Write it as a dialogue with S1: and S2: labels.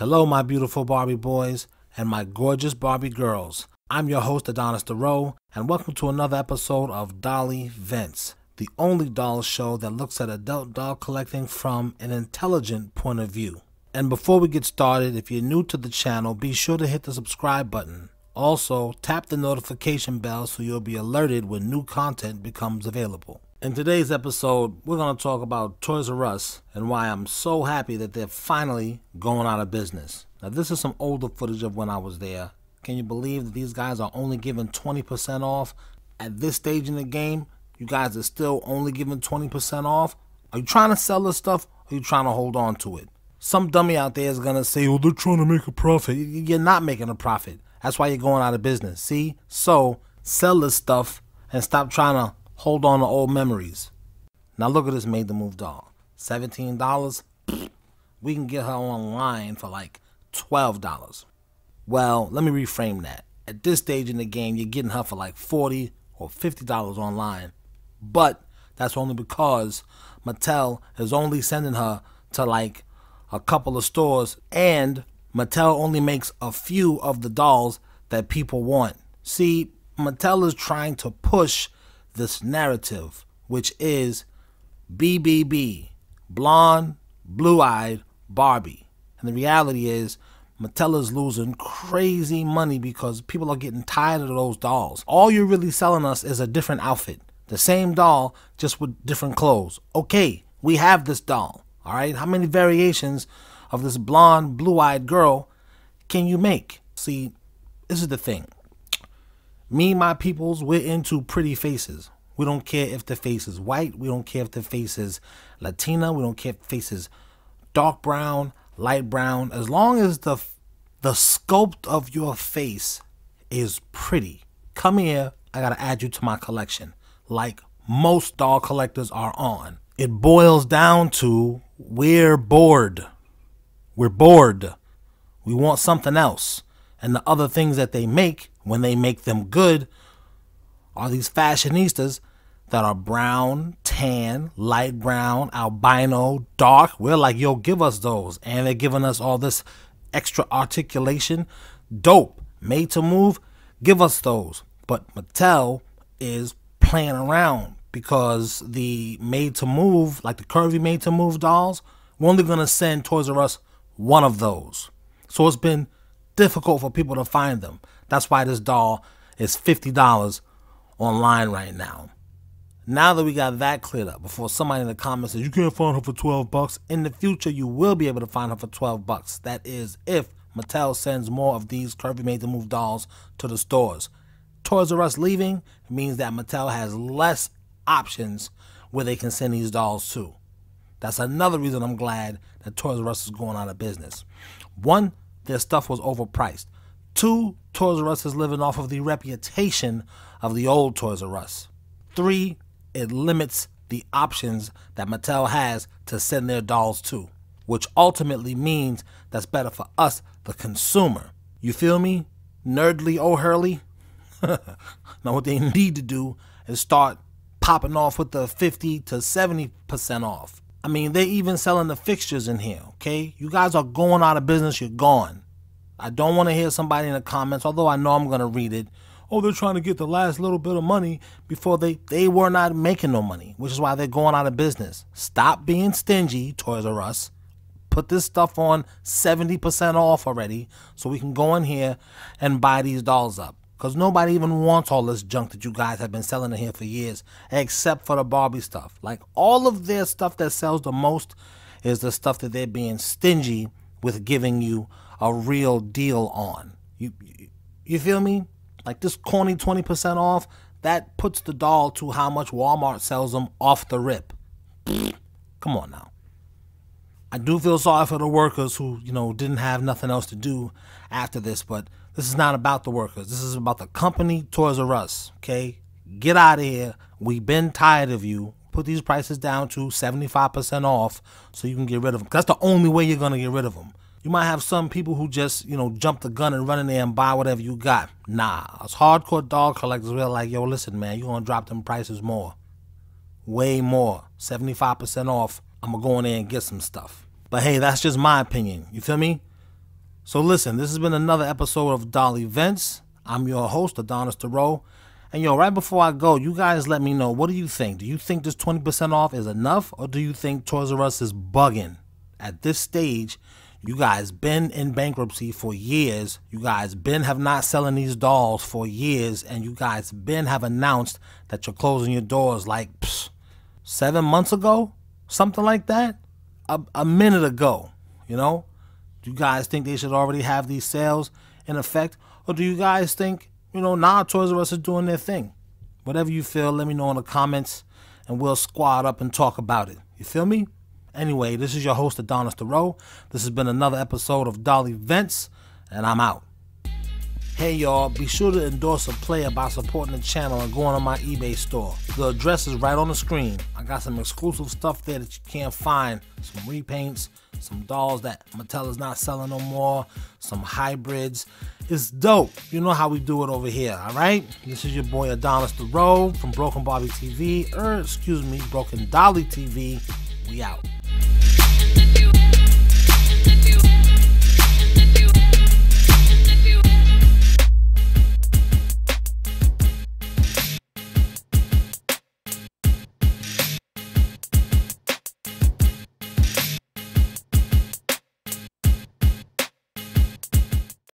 S1: Hello, my beautiful Barbie boys and my gorgeous Barbie girls. I'm your host, Adonis DeRoe, and welcome to another episode of Dolly Vents, the only doll show that looks at adult doll collecting from an intelligent point of view. And before we get started, if you're new to the channel, be sure to hit the subscribe button. Also, tap the notification bell so you'll be alerted when new content becomes available. In today's episode, we're going to talk about Toys R Us and why I'm so happy that they're finally going out of business. Now, this is some older footage of when I was there. Can you believe that these guys are only giving 20% off? At this stage in the game, you guys are still only giving 20% off? Are you trying to sell this stuff or are you trying to hold on to it? Some dummy out there is going to say, oh, they're trying to make a profit. You're not making a profit. That's why you're going out of business. See? So, sell this stuff and stop trying to hold on to old memories. Now look at this Made To Move doll. $17? We can get her online for like $12. Well, let me reframe that. At this stage in the game, you're getting her for like $40 or $50 online. But that's only because Mattel is only sending her to like a couple of stores, and Mattel only makes a few of the dolls that people want. See, Mattel is trying to push this narrative, which is BBB, blonde, blue-eyed Barbie. And the reality is Mattel is losing crazy money because people are getting tired of those dolls. All you're really selling us is a different outfit. The same doll, just with different clothes. Okay, we have this doll, all right? How many variations of this blonde, blue-eyed girl can you make? See, this is the thing. Me and my peoples, we're into pretty faces. We don't care if the face is white. We don't care if the face is Latina. We don't care if the face is dark brown, light brown. As long as the sculpt of your face is pretty. Come here, I gotta add you to my collection. Like most doll collectors are on. It boils down to we're bored. We're bored. We want something else. And the other things that they make, when they make them good, are these fashionistas that are brown, tan, light brown, albino, dark. We're like, yo, give us those. And they're giving us all this extra articulation. Dope. Made to move, give us those. But Mattel is playing around because the Made to Move, like the curvy Made to Move dolls, we're only going to send Toys R Us one of those. So it's been difficult for people to find them. That's why this doll is $50 online right now. Now that we got that cleared up, before somebody in the comments says you can't find her for $12, in the future you will be able to find her for $12. That is if Mattel sends more of these curvy Made to Move dolls to the stores. Toys R Us leaving means that Mattel has less options where they can send these dolls to. That's another reason I'm glad that Toys R Us is going out of business. One, their stuff was overpriced. Two, Toys R Us is living off of the reputation of the old Toys R Us. Three, it limits the options that Mattel has to send their dolls to, which ultimately means that's better for us, the consumer. You feel me? Nerdly O'Hurley? Now what they need to do is start popping off with the 50 to 70% off. I mean, they're even selling the fixtures in here, okay? You guys are going out of business, you're gone. I don't want to hear somebody in the comments, although I know I'm going to read it. Oh, they're trying to get the last little bit of money before they were not making no money, which is why they're going out of business. Stop being stingy, Toys R Us. Put this stuff on 70% off already so we can go in here and buy these dolls up. Because nobody even wants all this junk that you guys have been selling in here for years, except for the Barbie stuff. Like, all of their stuff that sells the most is the stuff that they're being stingy with giving you a real deal on. You feel me? Like this corny 20% off, that puts the doll to how much Walmart sells them off the rip. Come on now. I do feel sorry for the workers who, didn't have nothing else to do after this, but this is not about the workers. This is about the company, Toys R Us, okay? Get out of here. We've been tired of you. Put these prices down to 75% off so you can get rid of them. That's the only way you're going to get rid of them. You might have some people who just, jump the gun and run in there and buy whatever you got. Nah, us hardcore doll collectors, we're like, yo, listen, man, you're going to drop them prices more. Way more. 75% off. I'm going to go in there and get some stuff. But hey, that's just my opinion. You feel me? So listen, this has been another episode of Dolly Vents. I'm your host, Adonis Thoreau. And yo, right before I go, you guys let me know, what do you think? Do you think this 20% off is enough, or do you think Toys R Us is bugging? At this stage, you guys been in bankruptcy for years. You guys been have not selling these dolls for years, and you guys been have announced that you're closing your doors like 7 months ago, something like that, a minute ago. You know, do you guys think they should already have these sales in effect, or do you guys think, Toys R Us is doing their thing? Whatever you feel, let me know in the comments, and we'll squad up and talk about it. You feel me? Anyway, this is your host, Adonis Thoreau. This has been another episode of Dolly Vents, and I'm out. Hey y'all, be sure to endorse a player by supporting the channel and going on my eBay store. The address is right on the screen. I got some exclusive stuff there that you can't find. Some repaints, some dolls that Mattel is not selling no more, some hybrids. It's dope. You know how we do it over here, alright? This is your boy Adonis Thoreau from Broken Barbie TV, Broken Dolly TV. We out.